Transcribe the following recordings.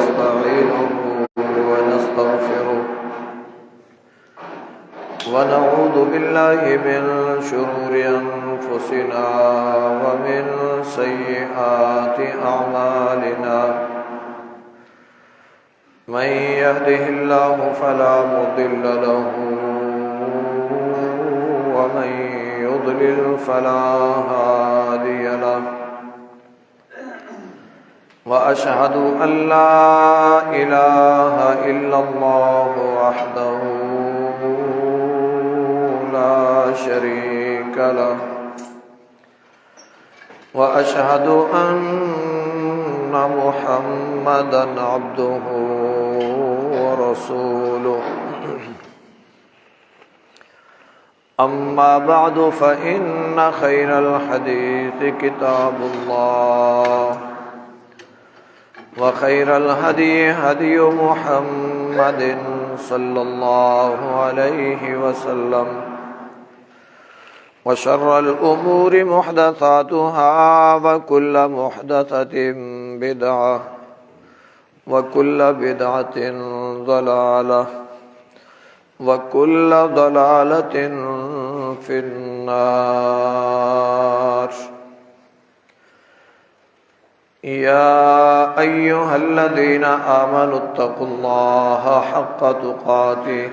ونستعينه ونستغفره ونعوذ بالله من شرور أنفسنا ومن سيئات أعمالنا من يهده الله فلا مضل له ومن يضلل فلا هادي له وأشهد أن لا إله إلا الله وحده لا شريك له وأشهد أن محمدا عبده ورسوله أما بعد فإن خير الحديث كتاب الله وخير الهدي هدي محمد صلى الله عليه وسلم وشر الأمور محدثاتها وكل محدثة بدعة وكل بدعة ضلالة وكل ضلالة في النار يا أيها الذين آمنوا اتقوا الله حق تقاته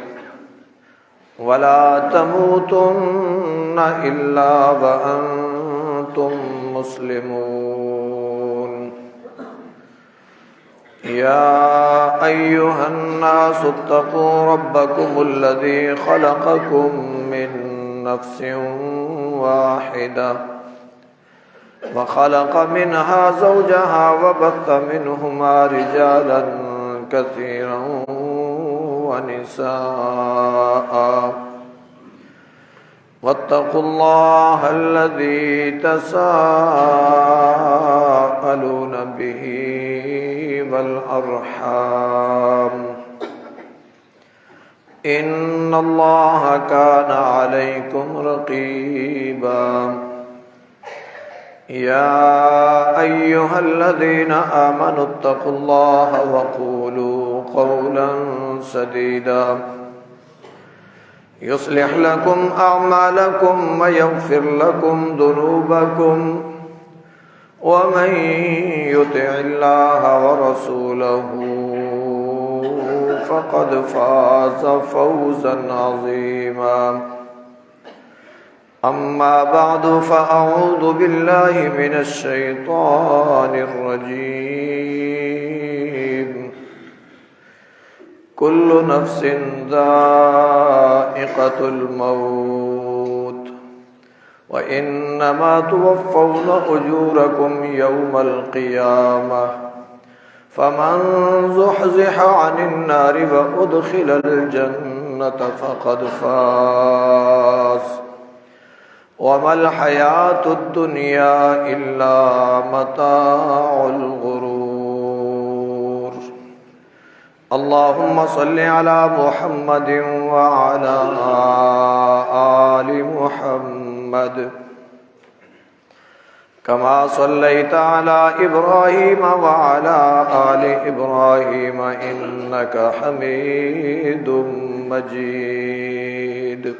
ولا تموتن إلا وأنتم مسلمون يا أيها الناس اتقوا ربكم الذي خلقكم من نفس واحدة وخلق منها زوجها وبث منهما رجالا كثيرا ونساء واتقوا الله الذي تساءلون به والأرحام إن الله كان عليكم رقيبا يا أيها الذين آمنوا اتقوا الله وقولوا قولا سديدا يصلح لكم أعمالكم ويغفر لكم ذنوبكم ومن يطع الله ورسوله فقد فاز فوزا عظيما أما بعد فأعوذ بالله من الشيطان الرجيم كل نفس ذائقة الموت وإنما توفون أجوركم يوم القيامة فمن زحزح عن النار وأدخل الجنة فقد فاز وما الحياة الدنيا إلا متاع الغرور اللهم صل على محمد وعلى آل محمد كما صليت على إبراهيم وعلى آل إبراهيم إنك حميد مجيد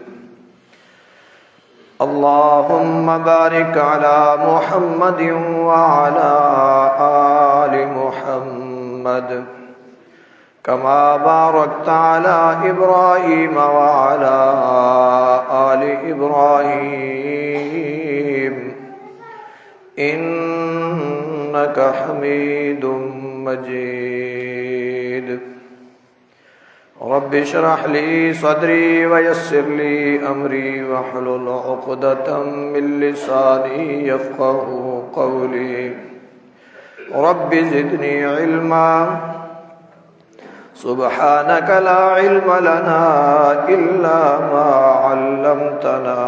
اللهم بارك على محمد وعلى آل محمد كما باركت على إبراهيم وعلى آل إبراهيم إنك حميد مجيد رب اشرح لي صدري ويسر لي أمري واحلل عقدة من لساني يفقه قولي رب زدني علما سبحانك لا علم لنا إلا ما علمتنا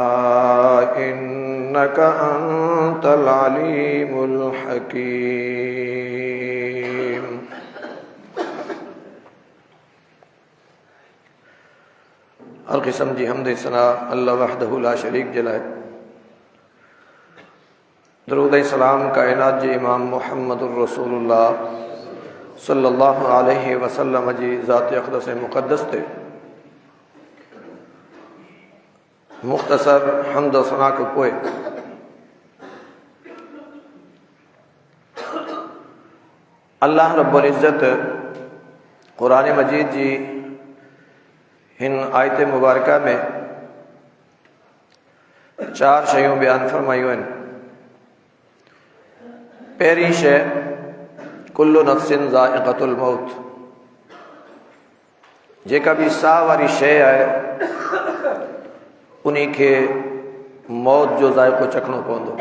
إنك أنت العليم الحكيم हर किस्म की हमद सना अल्लाह वहदहु ला शरीक जलाए। दरूद सलाम कायनात जी इमाम मुहम्मदुर रसूलुल्लाह सल्लल्लाहु अलैहि वसल्लम जी ज़ात अक़दस मुक़द्दस ते मुख़्तसर हम्द सना खां पोइ अल्लाह रब्बुल इज़्ज़त क़ुरान मजीद जी हिन आयत मुबारका में 4 शयूं बयान फरमायूं आहिनि। पहिरीं शइ कुल्लु नफ्सिन ज़ाइक़तुल मौत, जेका भी साह वारी शइ आहे उन्ही खे मौत जो ज़ाइक़ो चखणो पवंदो।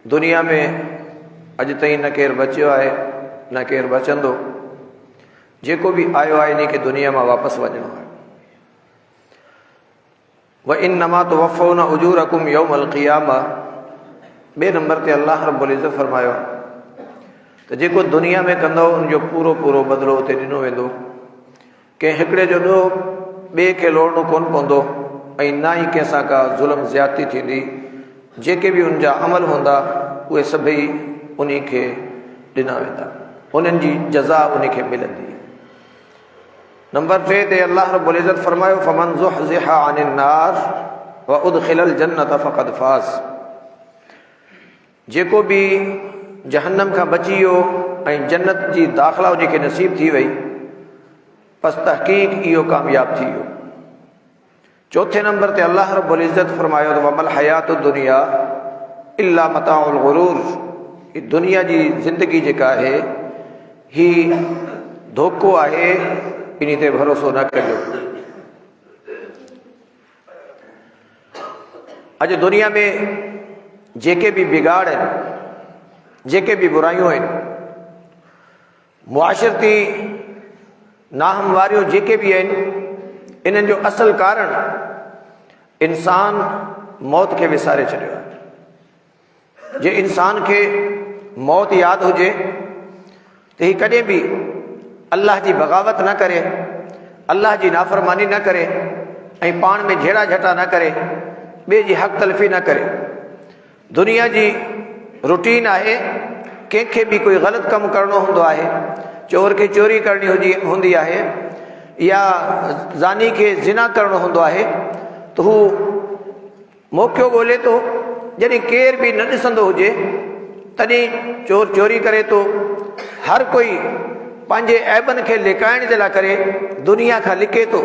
दुनिया में अॼु ताईं न केरु बचियो आहे न केरु बचंदो। जेको भी आयो आहे इन खे दुनिया में वापस वञणो आहे। व इन्नमा तुवफ़्फ़ौना उजूरकुम यौमल क़ियामा, 2 नंबर ते अल्लाह रब्बुल इज़्ज़त फरमायो त जेको दुनिया में कंदो उनजो पूरो पूरो बदिलो उते ॾिनो वेंदो। कंहिं हिकिड़े जो ॾोह ॿिए खे लोड़नो कोन पवंदो ऐं ना ई कंहिं सां का ज़ुल्म ज़्यादती थींदी। जेके भी उनजा अमल हूंदा उहे सभई उन्ही खे ॾिना वेंदा, उन्हनि जी जज़ा उन्ही खे मिलंदी। नंबर 3 ते अल्लाह रब्बुल इज़्ज़त फरमायो फमन ज़ुहज़िहा अनिन नार व उदखिलल जन्नत फ़क़द फ़ाज़, जेको भी जहन्नम खां बची वियो ऐं जन्नत जी दाख़िला उन्ही खे नसीब थी वई बस तहक़ीक़ इहो कामयाब थी वियो। 4 नंबर ते अल्लाह रब्बुल इज़्ज़त फरमायो वमल हयातुद दुनिया इल्ला मताउल गुरूर, दुनिया जी ज़िंदगी जेका आहे ही धोखो आहे, इन ते भरोसो न कजो। अॼु दुनिया में जेके भी बिगाड़ आहिनि, जेके भी बुराइयूं आहिनि, मुआशरती नाहमवारियूं जेके भी आहिनि, इन्हनि जो असल कारण इंसान मौत खे विसारे छॾियो आहे। जे इंसान खे मौत यादि हुजे त ही कॾहिं भी अल्लाह जी बग़ावत न करे, अल्लाह जी नाफ़रमानी न करे ऐं पाण में झेड़ा झटा न करे, ॿिए जी हक़ तलफ़ी न करे। दुनिया जी रूटीन आहे, कंहिंखे भी कोई ग़लति कमु करणो हूंदो आहे, चोर खे चोरी करणी हूंदी आहे या ज़ानी खे ज़िना करणो हूंदो आहे त हू मौक़ो ॻोल्हे थो। जॾहिं केर भी न ॾिसंदो हुजे तॾहिं चोर चोरी करे थो। हर कोई पंहिंजे ऐबनि खे लिकाइण जे लाइ करे दुनिया खां लिके थो।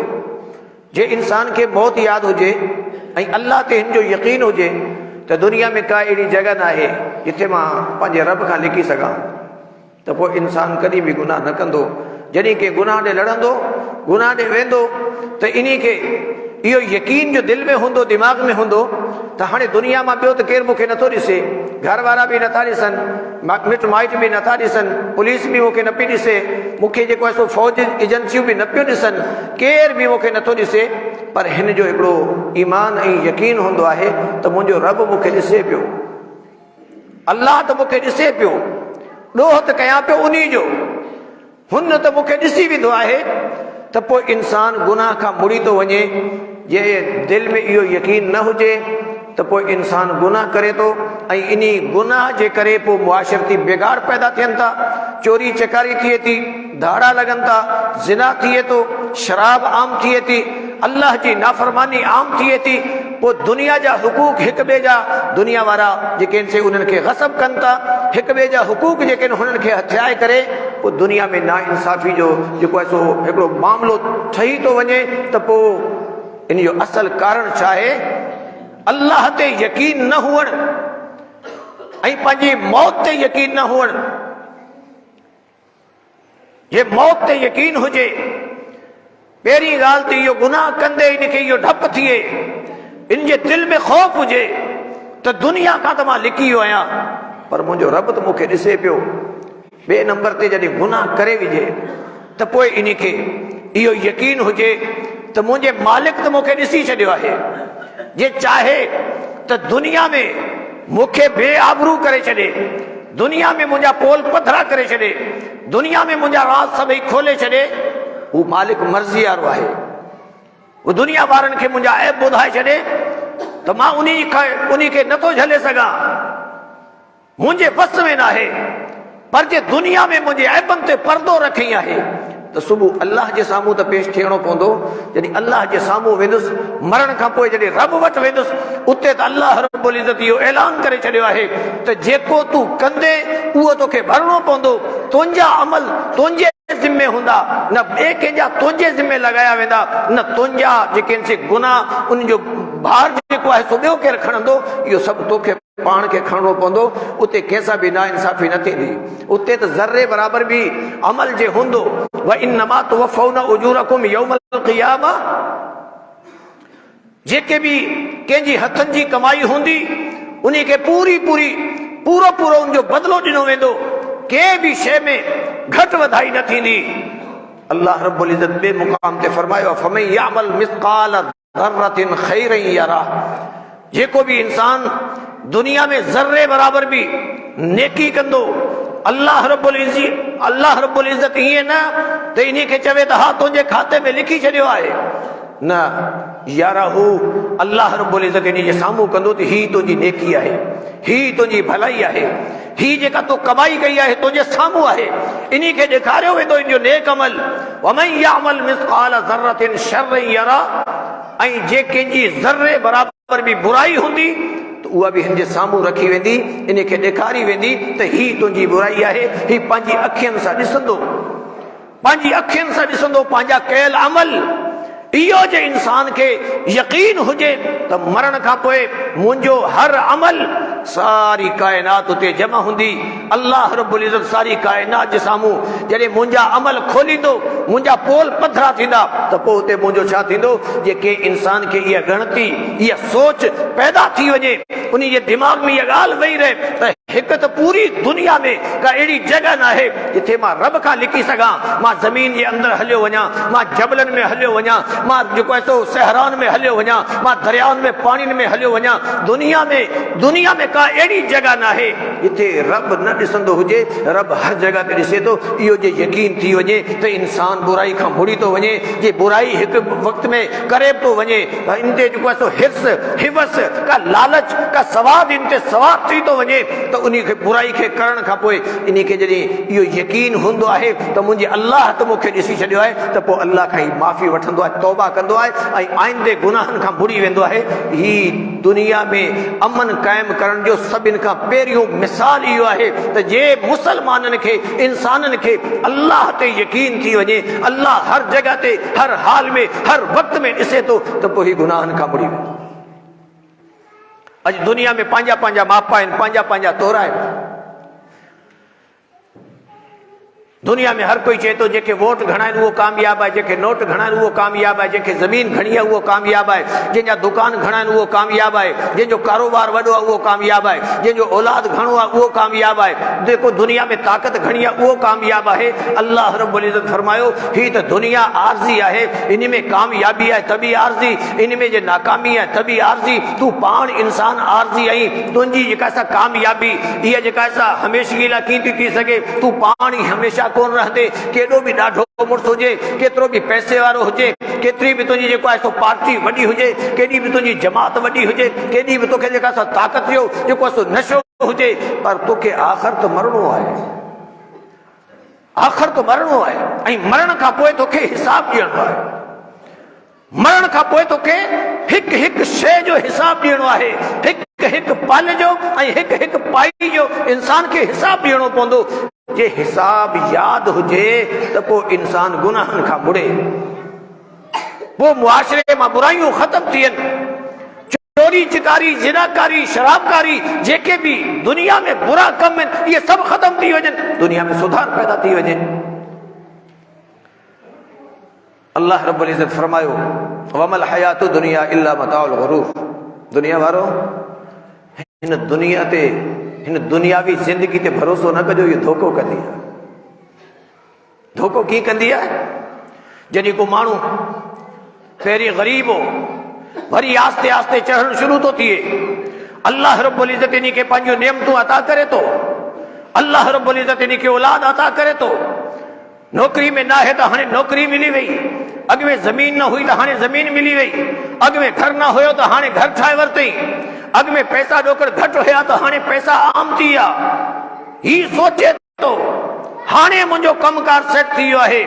जे इंसान खे मौत यादि हुजे ऐं अल्लाह ते हिन जो यकीन हुजे त दुनिया में का अहिड़ी जॻह न आहे जिथे मां पंहिंजे रब खां लिकी सघां, त पोइ इंसान कॾहिं भी गुनाह न कंदो। जॾहिं के गुनाह ॾे लड़ंदो, गुनाह ॾे वेंदो त इन्ही खे इहो यकीन जो दिलि में हूंदो, दिमाग़ में हूंदो त हाणे दुनिया मां ॿियो त केरु मूंखे नथो ॾिसे, घर वारा भी नथा ॾिसनि, मिट माइट भी नथा ॾिसनि, पुलिस भी मूंखे न पई ॾिसे, मूंखे जेको आहे सो फ़ौज एजेंसियूं भी न पियूं ॾिसनि, केर भी मूंखे नथो ॾिसे, पर हिन जो हिकिड़ो ईमान ऐं यकीन हूंदो आहे त मुंहिंजो रब मूंखे ॾिसे पियो, अल्लाह त मूंखे ॾिसे पियो, ॾोह त कयां पियो उन्ही जो, हुन त मूंखे ॾिसी वेंदो आहे। त पोइ इंसान गुनाह खां मुड़ी थो वञे। जे दिलि में इहो यकीन न हुजे त पोइ इंसान गुनाह करे थो ऐं इन्ही गुनाह जे करे पोइ मुआशरती बिगाड़ पैदा थियनि था। चोरी चकारी थिए थी, धाड़ा लॻनि था, ज़िना थिए थो, शराब आम थिए थी, अल्लाह जी नाफ़रमानी आम थिए थी। पोइ दुनिया जा हुकूक हिक ॿिए जा, दुनिया वारा जेके आहिनि से उन्हनि खे ग़सब कनि था, हिक ॿिए जा हुकूक जेके आहिनि हुननि खे हथियाए करे पोइ दुनिया में नाइंसाफ़ी जो जेको आहे सो हिकिड़ो मामिलो ठही थो वञे। त पोइ इन जो असल कारण छा आहे? अल्लाह ते यकीन न हुअण ऐं पंहिंजी मौत ते यकीन न हुअण। जे मौत ते यकीन हुजे, पहिरीं ॻाल्हि त इहो गुनाह कंदे इनखे इहो डपु थिए, इन जे दिलि में ख़ौफ़ हुजे त दुनिया खां त मां लिकी वियो आहियां पर मुंहिंजो रब त मूंखे ॾिसे पियो। ॿिए नंबर ते जॾहिं गुनाह करे विझे त पोइ इनखे इहो यकीन हुजे त मुंहिंजे मालिक त मूंखे ॾिसी छॾियो आहे। जे चाहे त दुनिया में मूंखे बेआबरू करे छॾे, दुनिया में मुंहिंजा पोल पथरा करे छॾे, दुनिया में मुंहिंजा राज़ सभई खोले छॾे, हू मालिक मर्ज़ी वारो आहे। वो दुनिया वारनि खे मुंहिंजा ऐब ॿुधाए छॾे त मां उन्ही खे नथो झले सघां, मुंहिंजे बस में न आहे। पर जे दुनिया में मुझे ऐबन ते पर्दो रखी है तो सुबह अल्लाह के सामू तो पेश थियणो पवंदो। जॾहिं अल्लाह के सामू वेंदुसि मरण खां पोइ जॾहिं रब वटि वेंदुसि उते त अल्लाह रब्बुल इज़्ज़त इहो ऐलान करे छॾियो आहे त जेको तूं कंदे उहो तोखे भरणो पवंदो। तुंहिंजा अमल तुंहिंजे ज़िम्मे हूंदा, न ॿिए कंहिंजा तुंहिंजे ज़िम्मे लॻाया वेंदा, न तुंहिंजा जेके आहिनि से गुनाह उन जो भार जेको आहे सो ॿियो केरु खणंदो। इहो सभु तोखे पाण खे खणणो पवंदो। उते कंहिंसां बि नाइंसाफ़ी न थींदी। उते त ज़र्रे बराबरि बि अमल जे हूंदो। व इन्नमा तुवफ़ौना उजूरकुम यौमल क़ियामा, जेके बि कंहिंजी हथनि जी कमाई हूंदी उन खे पूरो उनजो बदिलो ॾिनो वेंदो। कंहिं बि शइ में घटि वधाई न थींदी। अल्लाह रब्बुल इज़्ज़त ॿिए मुक़ाम ते फरमायो फमन यअमल मिस्क़ाल ज़र्रतिन ख़ैरन यरा, जेको भी इंसान दुनिया में ज़र्रे बराबर भी नेकी कंदो अल्लाह रब्बुल इज़्ज़त ईअं न त इन खे चवे त हा तुंहिंजे खाते में लिखी छॾियो आहे, न यारहू अल्लाह रब्बुल इज़्ज़त इन जे साम्हूं कंदो त ही तुंहिंजी नेकी आहे, ही तुंहिंजी भलाई आहे, ही जेका तूं कमाई कई आहे तुंहिंजे साम्हूं आहे, इन खे ॾेखारियो वेंदो इन जो नेक अमल। वमन यअमल मिस्क़ाल ज़र्रतिन शर्रन यरा, ऐं जे कंहिंजी ज़र्रे बराबर भी बुराई हूंदी तो उहा भी हिन जे साम्हूं रखी वेंदी, इन खे ॾेखारी वेंदी त ही तुंहिंजी बुराई आहे। ही पंहिंजी अखियुनि सां ॾिसंदो, पंहिंजी अखियुनि सां ॾिसंदो पंहिंजा कयल अमल। इहो जे इंसान के यकीन हुजे त मरण खां पोइ मुंहिंजो हर अमल सारी कायनात उते जमा हूंदी। अल्लाह रब्बुल इज़्ज़त सारी कायनात जे साम्हूं जॾहिं मुंहिंजा अमल खोलींदो, मुंहिंजा पोल पथरा थींदा त पोइ उते मुंहिंजो छा थींदो। जेके इंसान खे इहा गणती इहा सोच पैदा थी वञे, उन जे दिमाग़ में इहा ॻाल्हि वेही रहे त हिकु त पूरी दुनिया में का अहिड़ी जॻह न आहे जिथे मां रब खां लिखी सघां। मां ज़मीन जे अंदरि हलियो वञा, मां जबलनि में हलियो वञा, मां जेको आहे सो सहरान में हलियो वञा, मां दरियाउनि में पाणियुनि में हलियो वञा। दुनिया में का अहिड़ी जॻह न आहे जिथे रब न ॾिसंदो हुजे। रब हर जॻह ते ॾिसे थो। इहो जे यकीन थी वञे त इंसान बुराई खां मुड़ी थो वञे। जे बुराई हिकु वक़्त में करे थो वञे त इन ते जेको आहे सो हिर्स हिवस का लालच का सवाद इन ते सवार थी थो वञे त उन खे बुराई खे करण खां पोइ इन खे जॾहिं इहो यकीन हूंदो आहे त मुंहिंजे अल्लाह त मूंखे ॾिसी छॾियो आहे त पोइ अल्लाह खां ई माफ़ी वठंदो आहे, तौबा कंदो आहे ऐं आईंदे गुनाहनि खां मुड़ी वेंदो आहे। ही दुनिया में अमन क़ाइमु करण जो सभिनि खां पहिरियों मिसाल इहो आहे त जे मुसलमाननि खे इंसाननि खे अल्लाह ते यकीन थी वञे, अल्लाह हर जॻह ते हर हाल में हर वक़्त में ॾिसे थो त पोइ ही गुनाहनि खां मुड़ी वेंदो। अॼु दुनिया में पंहिंजा पंहिंजा मापा आहिनि, पंहिंजा पंहिंजा तोरा आहिनि। दुनिया में हर कोई चए थो जेके वोट घणा आहिनि उहो कामयाबु आहे, जेके नोट घणा आहिनि उहो कामयाबु आहे, जंहिंखे ज़मीन घणी आहे उहो कामयाबु आहे, जंहिंजा दुकान घणा आहिनि उहो कामयाबु आहे, जंहिंजो कारोबार वॾो आहे उहो कामयाबु आहे, जंहिंजो औलाद घणो आहे उहो कामयाबु आहे, जेको दुनिया में ताक़त घणी आहे उहो कामयाबु आहे। अल्लाह रब्बुल इज़्ज़त फरमायो ही त दुनिया आरज़ी आहे, इन में कामयाबी आहे त बि आरज़ी, इन में जे नाकामी आहे त बि आरज़ी। तूं पाण इंसान आरज़ी आहीं। तुंहिंजी जेका सा कामयाबी इहा जेका सा हमेशगी लाइ कीअं थी थी सघे। तूं पाण ई हमेशह कोन रहंदे। केॾो बि ॾाढो मुड़ुस हुजे, केतिरो बि पैसे वारो हुजे, केतिरी बि तुंहिंजी जेको आहे सो पार्टी वॾी हुजे, केॾी बि तुंहिंजी जमात वॾी हुजे, केॾी बि तोखे जेका सा ताक़त जो जेको आहे सो नशो हुजे, पर तोखे आख़िर त मरणो आहे। आख़िर त मरणो आहे ऐं मरण खां पोइ तोखे हिसाब ॾियणो आहे। मरण खां पोइ तोखे हिकु हिकु शइ जो हिसाब ॾियणो आहे। हिकु हिकु पल जो ऐं हिकु हिकु पाई जो इंसान खे हिसाब ॾियणो पवंदो। जे हिसाब याद हुजे त पोइ इंसान गुनाहनि खां मुड़े, पोइ मुआशरे मां बुराइयूं ख़तम थियनि। चोरी चिकारी जिनाकारी शराबकारी जेके भी दुनिया में बुरा कम आहिनि इहे सभु ख़तम थी वञनि, दुनिया में सुधार पैदा थी वञे। अल्लाह रब्बुल इज़्ज़त फरमायो वमल हयातु दुनिया इल्ला मताउल गुरूर। दुनिया वारो हिन दुनिया ते हिन दुनियावी जिंदगी ते भरोसो न कजो, इहो धोखो कंदी आहे। धोखो कीअं कंदी आहे? जॾहिं को माण्हू पहिरीं ग़रीब हो, वरी आस्ते आस्ते चढ़णु शुरू थो थिए। अल्लाह रब्बुल इज़्ज़त इन खे पंहिंजूं नेमतूं अता करे थो। अल्लाह रब्बुल इज़्ज़त इन खे औलाद अता करे थो। नौकरी में न आहे त हाणे नौकरी मिली वई, अॻु में ज़मीन न हुई त हाणे ज़मीन मिली वई, अॻु में घर न हुयो त हाणे घर ठाहे वरितई, अॻु में पैसा ॾोकड़ घटि हुया त हाणे पैसा आम थी विया। ही सोचे तो हाणे मुंहिंजो कमकार सेट थी वियो आहे,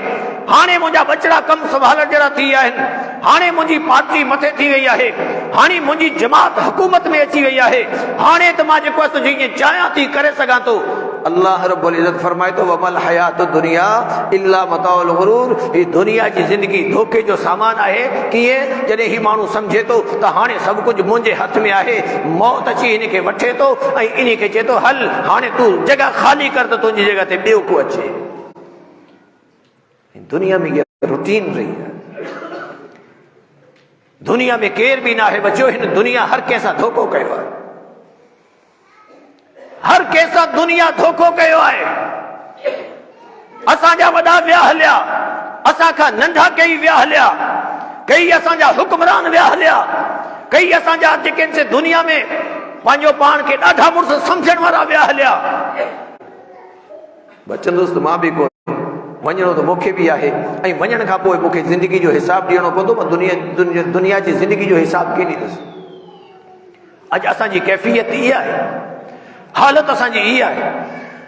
हाणे मुंहिंजा बचड़ा कम संभालण जहिड़ा थी विया आहिनि, हाणे मुंहिंजी पार्टी मथे थी वई आहे, हाणे मुंहिंजी जमात हुकूमत में अची वई आहे, हाणे त मां जेको आहे जीअं चाहियां थी करे सघां थो। अल्लाह रब्बुल इज़्ज़त फरमाए थो वमल हयात दुनिया इल्ला मताउल गुरूर, ही दुनिया जी ज़िंदगी धोखे जो सामान आहे। कीअं? जॾहिं ही माण्हू सम्झे थो त हाणे सभु कुझु मुंहिंजे हथ में आहे, मौत अची हिन खे वठे थो ऐं इन खे चए थो हल हाणे तूं जगह खाली कर त तुंहिंजी जगह ते ॿियो को अचे। दुनिया में इहा रूटीन रही है। दुनिया में केर बि न आहे बचियो, हिन दुनिया हर कंहिंसां धोखो कयो आहे, हर कंहिंसां दुनिया धोखो कयो आहे। असांजा वॾा विया हलिया, असांखां नंढा कई विया हलिया, कई असांजा हुक्मरान विया हलिया, कई असांजा जेके से दुनिया में पंहिंजो पाण खे ॾाढा मुड़ुस सम्झण वारा विया हलिया। बचंदुसि त मां बि को वञणो त मूंखे बि आहे, ऐं वञण खां पोइ मूंखे ज़िंदगी जो हिसाब ॾियणो पवंदो। मां दुनिया जी ज़िंदगी जो हिसाब कीअं ॾींदुसि? अॼु असांजी कैफ़ियत इहा आहे, हालत असांजी इहा आहे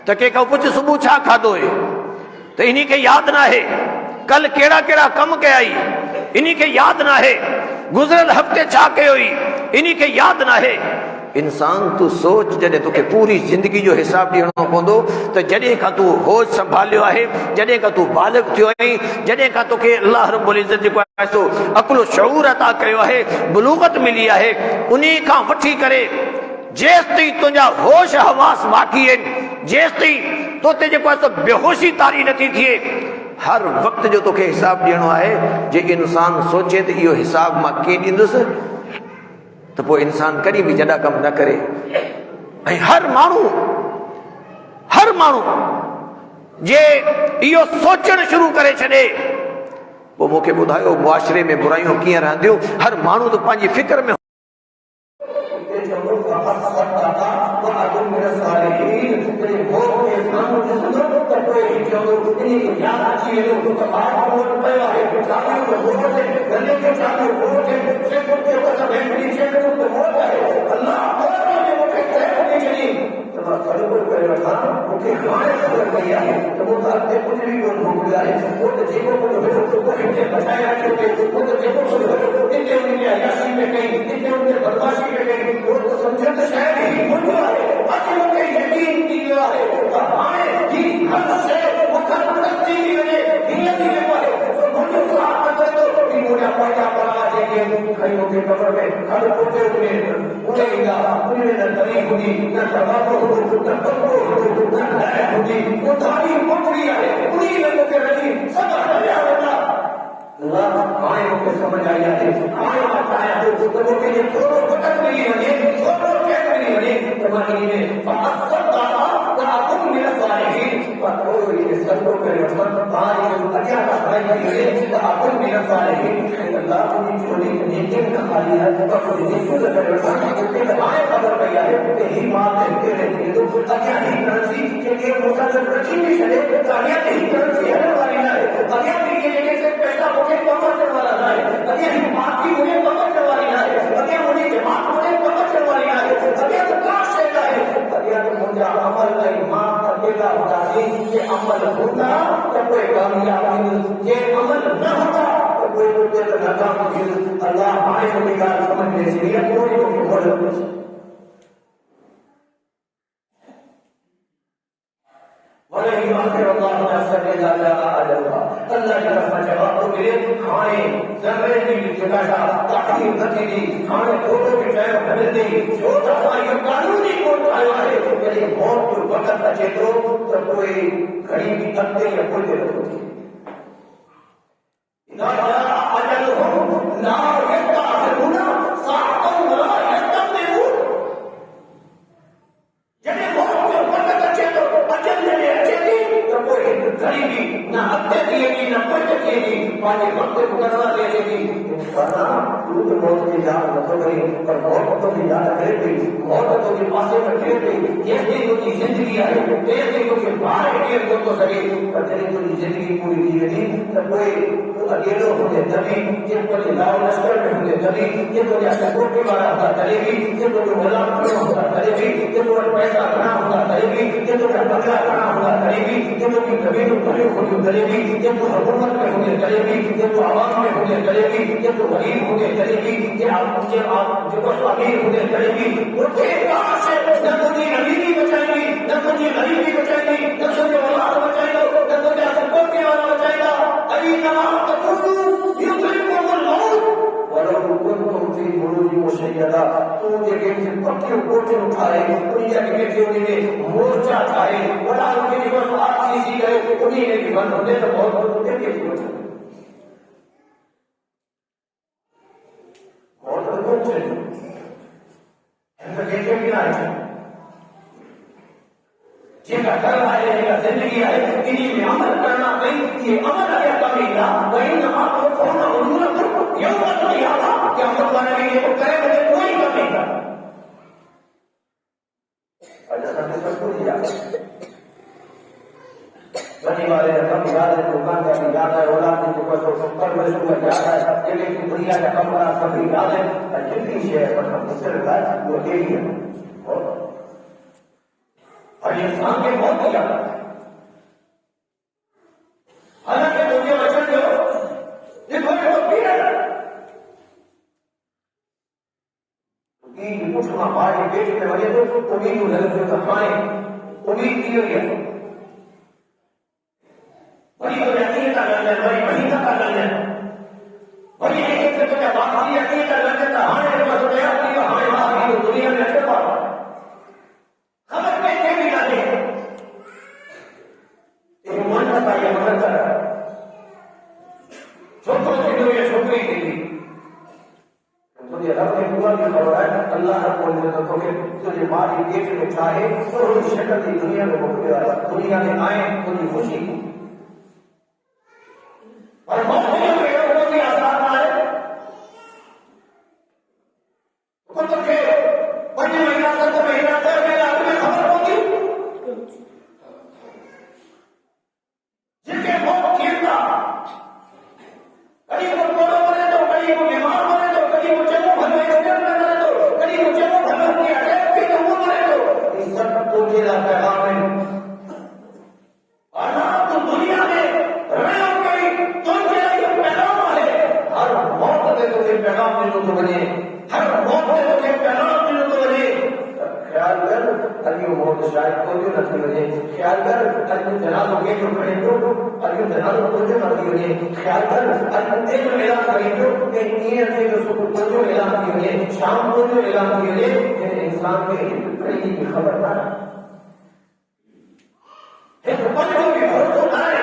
त कंहिंखां पुछ सुबुह छा खाधो हुई त इन खे यादि न आहे, कल कहिड़ा कहिड़ा कम कया ई इन खे यादि न आहे, गुज़िरियल हफ़्ते छा कयो हुई इन खे यादि न आहे। इंसान तूं सोच, जॾहिं तोखे पूरी ज़िंदगी जो हिसाब ॾियणो पवंदो त जॾहिं खां तूं होश संभालियो आहे, जॾहिं खां तूं बालिग़ थियो आहीं, जॾहिं खां तोखे अल्लाह रब्बुल इज़्ज़त जेको आहे सो अक़ुल शऊर अता कयो आहे, बुलूगत मिली आहे, उन खां वठी करे जेसिताईं तुंहिंजा होश हवास बाक़ी आहिनि, जेसिताईं तोते जेको आहे सो बेहोशी तारी नथी थिए, हर वक़्त जो तोखे हिसाब ॾियणो आहे। जे इंसान सोचे त इहो हिसाब मां कीअं ॾींदुसि त पोइ इंसान कॾहिं बि जॾा कमु न करे। ऐं हर माण्हू जे इहो सोचणु शुरू करे छॾे, पोइ मूंखे ॿुधायो मुआशरे में बुराइयूं कीअं रहंदियूं। हर माण्हू त पंहिंजी फिक्र में गरीबी न हत्या थिएगी न पट थिएगी पंहिंजे वक़्त गुज़रंदा थिएगी वरना तू तो मौत की याद नथो करी पर मौत तो की याद करे पई मौत तो के पासे में थे पई जेसिताईं तुंहिंजी ज़िंदगी आहे तेसिताईं तोखे ॿार केरु कोन थो सघे पर जॾहिं तुंहिंजी ज़िंदगी पूरी थी वेंदी त पोइ तूं अकेलो हूंदे तॾहिं जे तुंहिंजे लाओ लश्कर में हूंदे तॾहिं जे तुंहिंजा सिक्योरिटी वारा हूंदा तॾहिं बि जे तुंहिंजो गुलाम हूंदा तॾहिं बि जे तुंहिंजा पैसा घणा हूंदा तॾहिं बि जे तुंहिंजा बंगला घणा हूंदा तॾहिं बि जे तुंहिंजी ज़मीनूं घणियूं हूंदियूं तॾहिं बि जे तूं हुकूमत में हूंदे तॾहिं बि जे तूं आवाम में हूंदे तॾहिं बि जे तूं ग़रीब हूंदे तॾहिं बि जेको अमीर हूंदे तॾहिं बि तोखे का शइ न तुंहिंजी अमीरी बचाईंदी न तुंहिंजी ग़रीबी बचाईंदी न तुंहिंजो औलाद बचाईंदो न तुंहिंजा सिक्योरिटी वारा बचाईंदा अई तमाम तक़ूलू युद्रिकुम मौत वलो कुंतुम फी बुरूज मुशय्यदा तू जेके पक्कियूं कोठियूं ठाहे उन्ही जा जेके उन्ही में मोर्चा ठाहे वॾा उनखे बस आरसीसी करे उन्ही में बि बंदि हूंदे त मौत उते थी वठे मौत तो कोन चए हिन कंहिंखे बि न आहे जेका घर आहे जेका ज़िंदगी आहे इन्ही में अमल करना पई ये अमल अॻियां कमु ईंदा वही न मां तो फोन उन्हनि यौमन क़यामा क्या मतलब है ये तो करे बजे कोई कम नहीं कर अजा सबसे सब कुछ याद बनी वाले कम याद है दुकान का भी याद है औलाद की तो पर वैसे का याद है लेकिन दुनिया का कम बड़ा सब याद है और जितनी शे पर हम मुसर का वो यही है और इंसान के बहुत याद है हालांकि दुनिया वचन जो देखो ये पीरियड कुछ मां ॿार जे पेट में वञे थो उम्मीदूं लॻंदियूं त हाणे उम्मीद थी वई आहे वरी तो अकीद था ॻाल्हाइनि वरी वही था ॻाल्हाइनि वरी हिकु हिकु जा बाक़ी अकीद था ॻाल्हाइनि त हाणे बसि तयारु थी वियो हाणे मां दुनिया में अचे थो ख़बर कंहिंखे बि कान्हे मन सां इहा मदद कर छोकिरो थींदो या छोकिरी थींदी तुझे रब ने पूरा भी खबर है अल्लाह रब ने तोखे तुझे मां जी पेट में चाहे थोड़ी शक्ल की दुनिया में मोकिलियो आहे दुनिया में आए तुझी खुशी पर मौत जो अहिड़ो कोई आसार न आहे तोखे 5 महीना 7 महीना 10 महीना अॻु में ख़बर पवंदी जिनके मौत थियनि था कॾहिं को कोड़ो मरे थो कॾहिं को बीमार मरे थो कॾहिं को चङो भलो एक्सीडेंट में मरे थो कॾहिं को चङो भलो की अटैक थी तो वो मरे थो ये सब तुझे लाइ पैगाम है वरना तू दुनिया में रहियो कई तुझे लाइ इहो पैगाम आहे हर मौत ते तोखे पैगाम मिलंदो थो वञे हर मौत ते तोखे पैगाम मिलंदो थो वञे ख्याल कर अॼु मौत शायद तुंहिंजो न थी वञे ख्याल कर अॼु जनाज़ो कंहिंजो खणींदो अॼु जनाज़ो तुंहिंजो न थी वञे ख्याल कर अॼु तेजो ऐलान करींदो कि ईअं थिए जो सुबुह तुंहिंजो ऐलान थी वञे शाम तुंहिंजो ऐलान थी वञे जिन इंसान खे घड़ी जी ख़बर न आहे हिकु पल जो बि भरोसो न आहे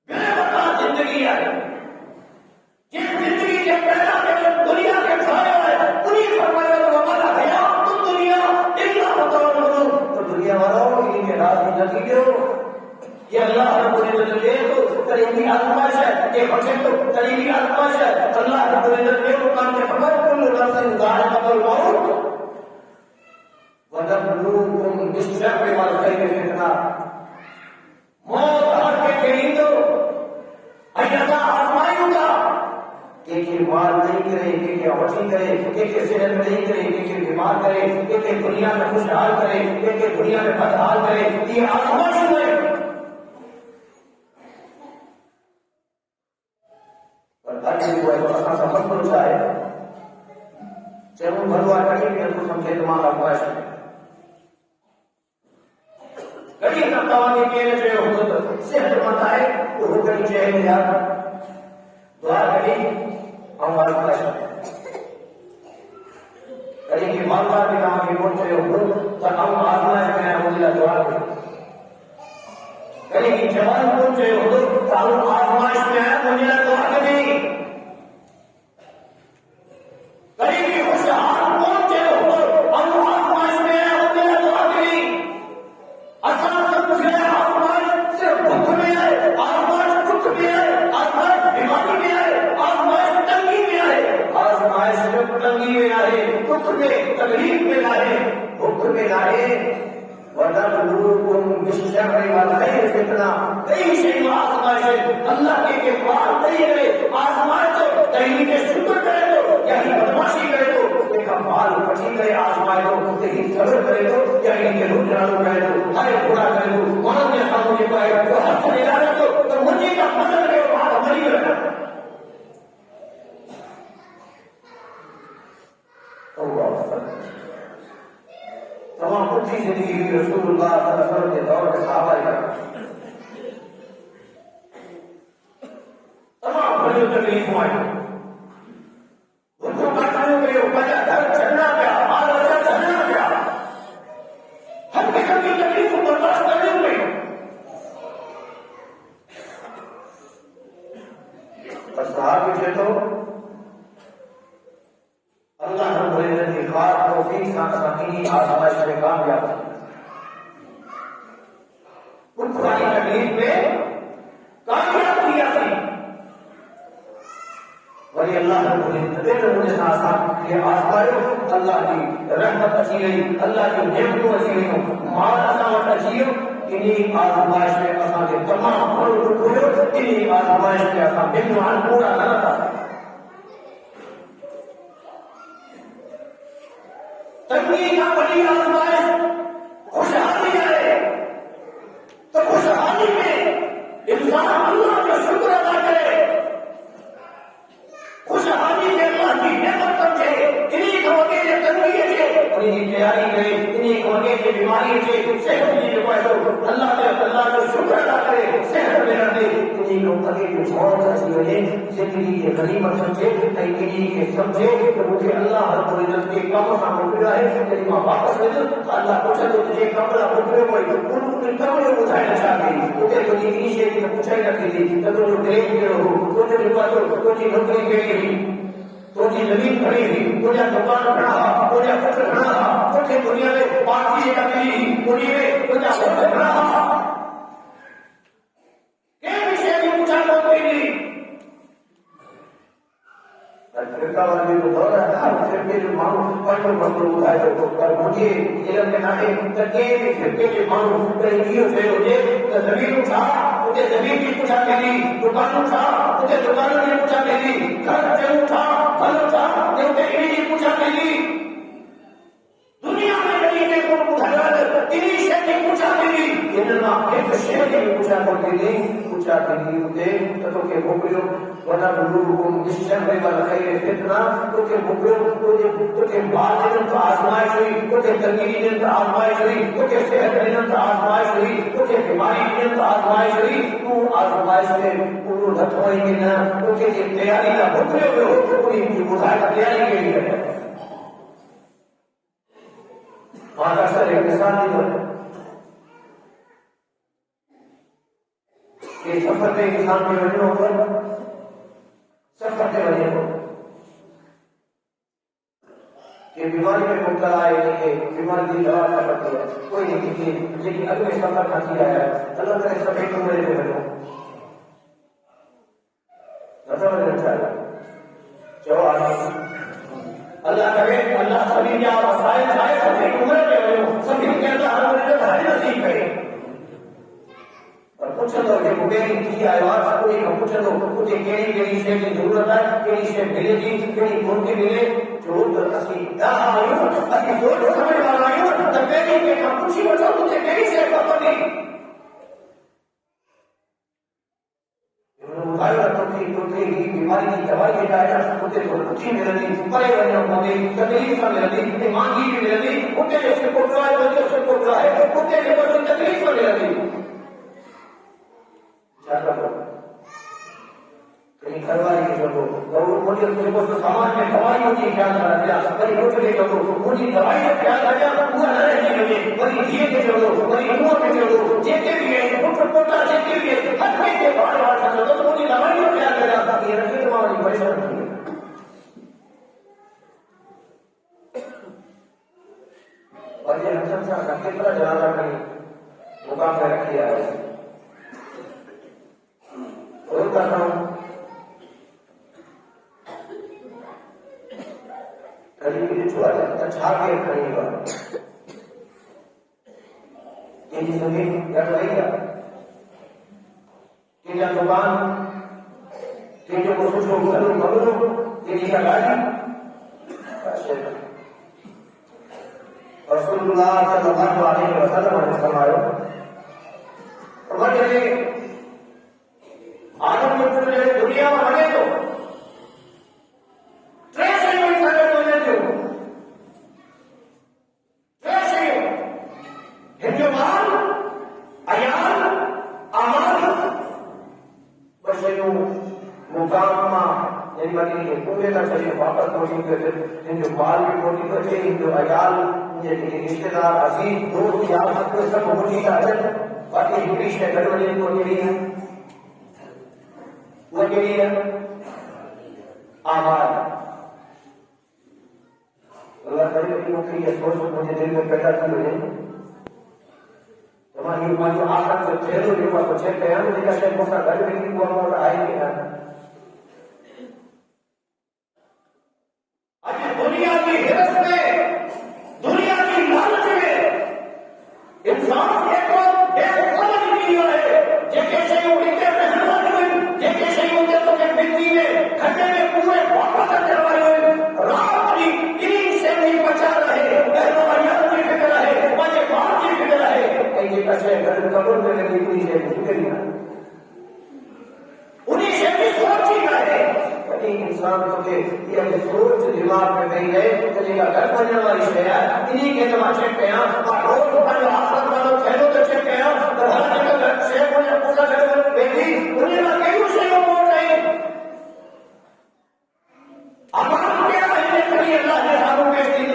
बेवफा ज़िंदगी आहे जिन ज़िंदगी जे पैदा कयल दुनिया खे ठाहियो आहे उन्ही फरमायो दुनिया वालों इनके राजी न थी गयो ये अल्लाह रब्बुल इज्जत ने तो करीबी आजमाइश है ये बच्चे तो करीबी आजमाइश है अल्लाह रब्बुल इज्जत ने कुरान में फरमाया कुल्लु नफ्सिन ज़ाइक़तुल मौत व नबलूकुम बिश्शर्रि वल खैरि फितना मौत हर के ईंदो ऐं असां आज़मायूं था के मार नहीं करे के वठी करे के सेहत नहीं करे के बीमार करे के दुनिया में खुशहाल करे के दुनिया में बदहाल करे ये आजमाइश है पर ताकि वो ऐसा समझ लो चाहे चलो भगवा कहीं भी तो समझे दिमाग आजमाइश है कहीं ना तवानी के जो हो तो सेहत मत आए तो हो गई चाहिए यार दुआ करी हमारा प्रश्न कहीं की मालवा के नाम की बोल रहे हो तो हम आसमान में मुझे दुआ करें कहीं की जवान बोल रहे हो तो हम आसमान में मुझे दुआ करें कहीं की खुशहाल बोल रहे हो तो हम आसमान में मुझे दुआ करें असल समझ कुफ्र में, तकलीफ में लाए, हुक्म में लाए। वदबलूकुम बिश्शर्रि वल खैर फितना, कई से आजमाइश अल्लाह के पार नहीं गए, आजमाए तो कहीं के शुक्र करे तो यही बदमाशी करे तो एक माल पटी गए, आजमाए तो कहीं सब्र करे तो यही के रुझान करे तो हाय पूरा करे तो मान के सामने पाए तो हाथ ले रहा तो मुझे का मदद करे बात हमारी है। तमाम पूरी जिंदगी रसूलुल्लाह सल्लल्लाहु अलैहि वसल्लम के दौर के सहाबा तमाम बड़ी तकलीफ हुई, उनको बताने के लिए वजह घर चलना गया, माल वजह चलना गया, हर किस्म की तकलीफ को बर्दाश्त करने में साहब थे तो अल्लाह रब्बुल इज्जत की खास तौफीक साकी आजमाइश में कामयाब उन पुरानी तकलीफ में कामयाब किया थी। वही अल्लाह रब्बुल इज्जत ने मुझे आसान ये आजमायो, अल्लाह की रहमत अच्छी गई, अल्लाह की नेमतों अच्छी गई, माल असामत अच्छी हो। इन्हीं आजमाइश में असा के तमाम फल हुए, इन्हीं आजमाइश में असा बिल्कुल पूरा न था। तकलीफ का बड़ी आजमाइश खुशहाली है, तो खुशहाली में इंसान अल्लाह का शुक्र अदा करे, खुशहाली में अल्लाह की नेमत समझे। इन्हीं को के तंगी है, इन्हीं की तैयारी करे, इन्हीं को के बीमारी है, सेहत की पैसा अल्लाह का शुक्र अदा करे, सेहत में रहते इन्हीं को कभी कुछ और अच्छी वजह जिंदगी के गनीमत समझे, इन्हीं के समझे तो मुझे अल्लाह रब्बुल इज्जत के कम सा मुकरा है। तेरी मां वापस ले अल्लाह पूछे तो तुझे कमरा मुकरे कोई उन कमरे बुझाना चाहती तुझे तो इन्हीं से की पूछाई रखी थी तो जो ग्रेड के हो तुझे रिपोर्ट तुझे नौकरी के लिए तुझे जमीन खड़ी थी, तुझे दुकान खड़ा, तुझे पुत्र खड़ा, तुझे दुनिया में पार्टी का मिली, दुनिया में तुझे पुत्र खड़ा के विषय में पूछा नौकरी नहीं। फिरका वाली तो दौर है, फिर मेरे मानो पढ़ो मसरूफ है तो पर मुझे इल्म के नाते तके फिरके के मानो कहीं से मुझे जमीन उठा, मुझे जमीन की पूछा मिली, दुकान उठा, मुझे दुकान की पूछा मिली, घर से उठा, फल उठा, मुझे की पूछा मिली, दुनिया में कहीं के को उठाया इन्हीं से की पूछा मिली, इतना एक शहर की पूछा करके नहीं पूछा मिली मुझे तो के भोगलो वना बुलुकुम बिश्शर्रि वल खैर फितना, तो के भोगलो तो के बात ने तो आजमाइश हुई, तो के तकलीफ ने तो आजमाइश हुई, तो के सेहत ने तो आजमाइश हुई, तो के बीमारी ने तो आजमाइश हुई, तू आजमाइश में पूर्ण धतवाई के ना तो के तैयारी का भोगले हुए हो तो पूरी बुझाई का तैयारी के लिए माता सर एक मिसाल दी कि सफर में इंसान के वजह होकर सफर के वजह हो कि बीमारी में मुब्तला है, देखिए बीमारी की दवा कर सकती है कोई नहीं दिखी, लेकिन अगले सफर खाती है अल्लाह करे सफे कमरे में बनो अल्लाह करे अल्लाह सभी क्या वसाइल चाहे सभी कमरे में बनो, सभी के अल्लाह हमारे भारी नसीब करे और पूछ लो कि मुझे की आवाज कोई को पूछ लो मुझे केड़ी केड़ी शे की जरूरत है, केड़ी शे मिलेगी, केड़ी कोई मिले जरूरत असली दा आयो असली सोच समझ वाला आयो तो केड़ी के हम पूछी बता मुझे केड़ी शे पता नहीं मुझे तो की बीमारी की दवाई के जाए मुझे तो पूछी मिलनी परे वजह होगी तकलीफ मिलनी मांगी भी मिलनी मुझे से को जाए मुझे से को जाए मुझे के कोई तकलीफ मिलनी कहीं घरवाली के लोगों और मुझे तो समाज में दवाई मुझे ख्याल रहा गया, कहीं रोज के लोगों मुझे दवाई का ख्याल आ गया, पूरा रहने के लिए कहीं दिए के लोगों कहीं कुआं के लोगों जेके भी है पुत्र पोता जेके भी है हर कोई के बाहर बाहर से तो मुझे दवाई का ख्याल आ गया कि रखी तुम्हारी परेशानी है और ये हम सब का कितना जनाजा कहीं मुकाम पे रखी है और करता हूं कभी भी छुआ जाता छाके खड़ी बात ये जिंदगी कर रही है कि जब दुकान कि जो कुछ लोग करो कि निशा गाड़ी रसूलुल्लाह सल्लल्लाहु अलैहि वसल्लम ने फरमाया फरमाते आदम के पुत्र ने दुनिया में बने तो कैसे इंसान बने तो कैसे हिंदुमान अयाल अमाल बशेनु मुकामा यानी बनी के पूरे का चाहिए वापस कोशिश करते हिंदू बाल भी कोशिश करते हिंदू अयाल ये रिश्तेदार अजीज दोस्त यार सबको सब होनी का अजर बाकी इंग्लिश में गड़बड़ी को के लिए वो के लिए आभार अल्लाह करे कि वो ये सोच मुझे दिल में पैदा की हुई तुम्हारी ऊपर जो आखिर से ठहरो जो बात पूछे थे हम देखा शायद मौका गड़बड़ी की वो मोड़ आएगी ना आज दुनिया की हिरस में दुनिया की लालच में इंसान एक बेसमझ नहीं है ये कैसे उनके रहमान हुए ये कैसे उनके तो के मिट्टी में खड्डे में पूरे वापस करवाए हुए रात की इन्हीं से नहीं बचा रहे पहलो अयाल की फिक्र है मजे बात की फिक्र है ये कैसे कब्र में लगी हुई है फिक्र नहीं उन्हीं से भी सोच ही रहे इंसान को के ये अपनी सोच दिमाग में नहीं है तो ये घर बनने वाली है इन्हीं के तमाशे पे हैं रोज पर आखिरत वालों खेलो तो चेक पे हैं तो हर जगह से कोई पूरा घर बेटी उन्हें ना कहीं से वो बोल रहे अमान के रहने के लिए अल्लाह ने सारों के स्थित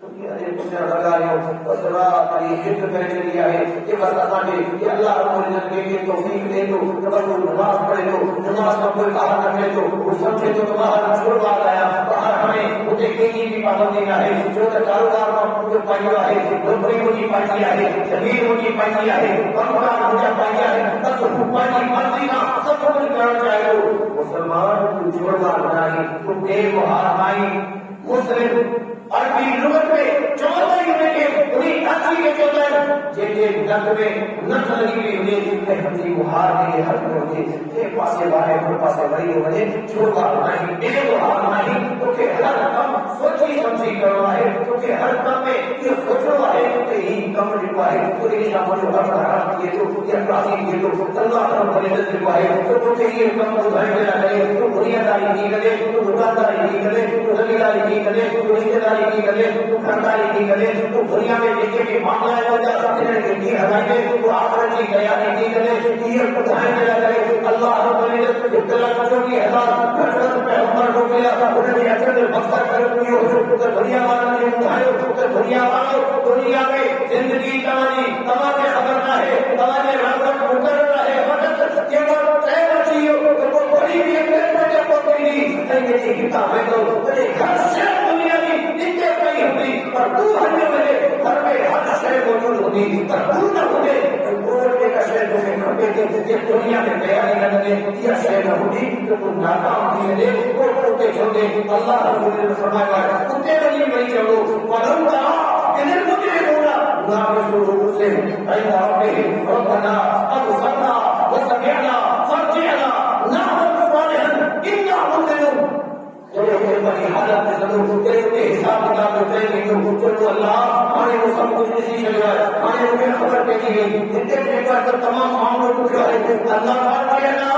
दुनिया ने लगा रहे हो बसरा तेरी हित में चली आए ये बस आने ये अल्लाह रब्बुल इज्जत के तौफीक दे दो तवज्जो नमाज पढ़े दो नमाज का कोई बाहर न करे तो वो समझे तो बाहर छोड़ आया बाहर हमें मुझे कहीं भी पाबंदी ना है जो कारोबार में जो पाइया है नौकरी मुझे पाइया है जमीन मुझे पाइया है मकान मुझे पाइया है बस पानी मर्जी का सब कुछ करना चाहिए मुसलमान छोड़ना नहीं तो बेवहार नहीं मुस्लिम अरबी लुगत में चौधरी होने के उन्हीं नाची के चौधर जे नक में नक लगी हुई हुई है हमदी मुहार के हर में होती एक पासे बाहर एक पासे वही होने छोड़वा नहीं एक मुहार नहीं तो के हर काम सोची समझी करना है तो के हर काम में ये सोचना है कि ही कम लिखवा है तो ये सामने हर हर ये तो ये काफी ये तो अल्लाह रब्बुल इज्जत लिखवा है तो के ये कम उधार देना है तो दुनियादारी नहीं करे तो दुकानदारी नहीं करे तो जमींदारी नहीं करे तो रिश्तेदारी नहीं करे तो खरीदारी नहीं करे तो दुनिया में जितने भी मामला है वो जाते हैं कि हटाए तो आखिरत की तैयारी नहीं करे ये उधार देना करे अल्लाह रब्बुल इज्जत इब्तिला करो कि हजार हजरत पैगंबर को मिला उन्होंने अजर मकसद कर दियो तो दुनिया वालों ने उठाए तो दुनिया वालों दुनिया में जिंदगी तमाने खबर ना है तमाने रंगत मुकर्रर है मदद केवल चाहे चाहिए तो बड़ी भी एक को नहीं ये किताब है तो बड़े घर से दुनिया की इतने कई होती पर तू हमें मेरे घर में हर शय मौजूद होती पर तू न होते तो बोल के कशे तुम्हें खपे के दुनिया में तैयारी न लगे यह शय न होती तो तुम नाकाम थी ले वो होते छोड़े अल्लाह रब्बुल इज्जत फरमाया कुत्ते नहीं मरी चलो वरम का इधर मुझे बोला ना रसूल से ऐसा रब्बे रब्बना अबसरना वसमिअना फरजिअना ना हम सालिहन इन्ना मुमिनून जब ये बड़ी हालत में जरूर तेरे हिसाब किताब में तेरे तो अल्लाह हमारे वो सब कुछ नहीं चल रहा है हमारे उन्हें खबर कैसी है इनके पेपर पर तमाम मामलों को क्या है अल्लाह फरमाया ना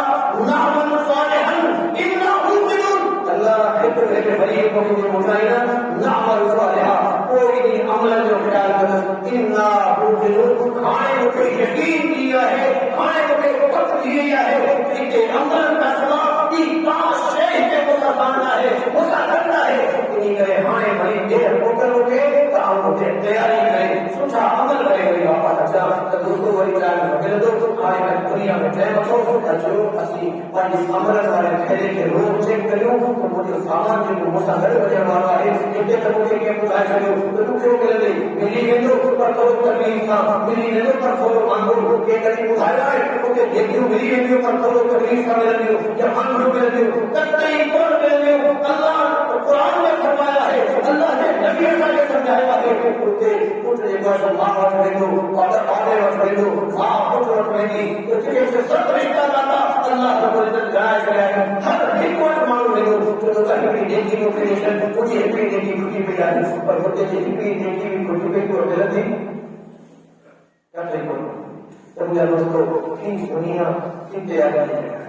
हम सालिहन इन्ना मुमिनून अल्लाह फिक्र है बड़ी को मुझे बताया ना अमल सालिह कोई भी अमल जो ख्याल कर इन्ना मुमिनून खाने को यकीन किया है खाने को वक्त दिया है इनके अमल का सवाब की पास शेख के मुसाफाना है मुसाफाना है इन्हीं करे हाने बड़ी देर होकर उठे काम होते तैयारी करें सोचा अमल करें वापस अच्छा तो दोस्तों वही चाल में दो आए मैं दुनिया में जय बचो जो असली पर इस अमल वाले खेले के रोज चेक करूं तो मुझे सामान जो मोसा घर बजे वाला है इतने तक मुझे के बुझाए करूं तो तू क्यों मिले मिली गेंदो पर तो तकलीफ था मिली गेंदो पर तो मांगो के कभी बुझाया है तो के देखियो मिली गेंदो पर तो तकलीफ का मिले दियो या मांगो मिले दियो तक नहीं कौन मिले दियो अल्लाह कुरान में फरमाया है अल्लाह ने नबी असांखे समझायो आहे उते पुट जेको आहे मां वटि वेंदो पाड़े वटि वेंदो मां पुट वटि वेंदी त जेके सभु रिश्ता नाता अल्लाह रब्बुल इज़्ज़त ॻाल्हाए करे आहिनि हर हिकु वटि माण्हू वेंदो छो त हिकिड़ी नेकी मोटिवेशन मुंहिंजी हिकिड़ी नेकी खुटी पई आहे पर हुते जी हिकिड़ी नेकी बि खुटी पई कोई मिलंदी क्या सही बोल तो मुझे दोस्तों की दुनिया की तैयारी है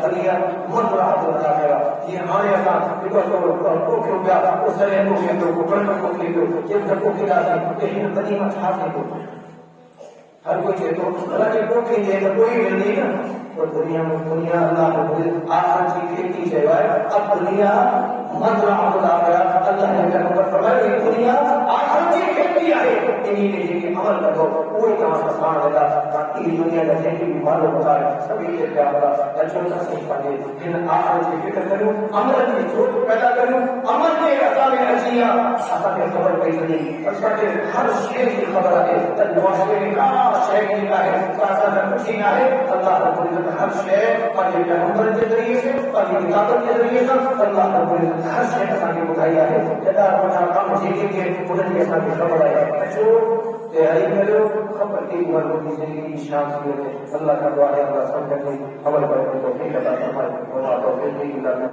दुनिया मज़राअत लॻाया ये हाणे असां हिकु पोखियो पिया उस तरह पोखे थो कुकड़ में पोखे थो जंहिं पोखींदासीं त हिन दुनिया छा थींदो हर कोई चए थो अलाए पोखींदे त कोई मिलंदी न तो दुनिया अल्लाह आखिरत जी खेती चयो आहे अब दुनिया मज़राअत लॻाया अल्लाह ने पैगंबर फरमायो ये दुनिया आखिरत जी खेती आहे इन्हीं में जेके अमल कंदो उहे तव्हां सां वेंदा ताकि दुनिया जा जेके बि मालो आहे सभी खे पिया वॾा अचो त असीं पंहिंजे हिन आखिरत जी फिक्र करियूं अमल जी सोच पैदा करियूं अमल जे असां में अची विया असांखे ख़बर पई वञे असांखे हर शइ जी ख़बर आहे त मुआशरे में का शइ जेका आहे का असांजा कुझु न आहे अल्लाह रब्बुल इज़्ज़त हर शइ पंहिंजे पैगंबर जे ज़रिए से पंहिंजी किताबनि जे ज़रिए सां अल्लाह रब्बुल इज़्ज़त हर शइ असांखे ॿुधाई आहे एॾा वॾा कम जेके उन्हनि खे असांखे ख़बर आहे अचो तैयारी करियो ख़बर की उम्र ज़िंदगी शाम थी वञे अल्लाह का दुआ है अल्लाह सब अमल पर तौफीक अता फरमाए।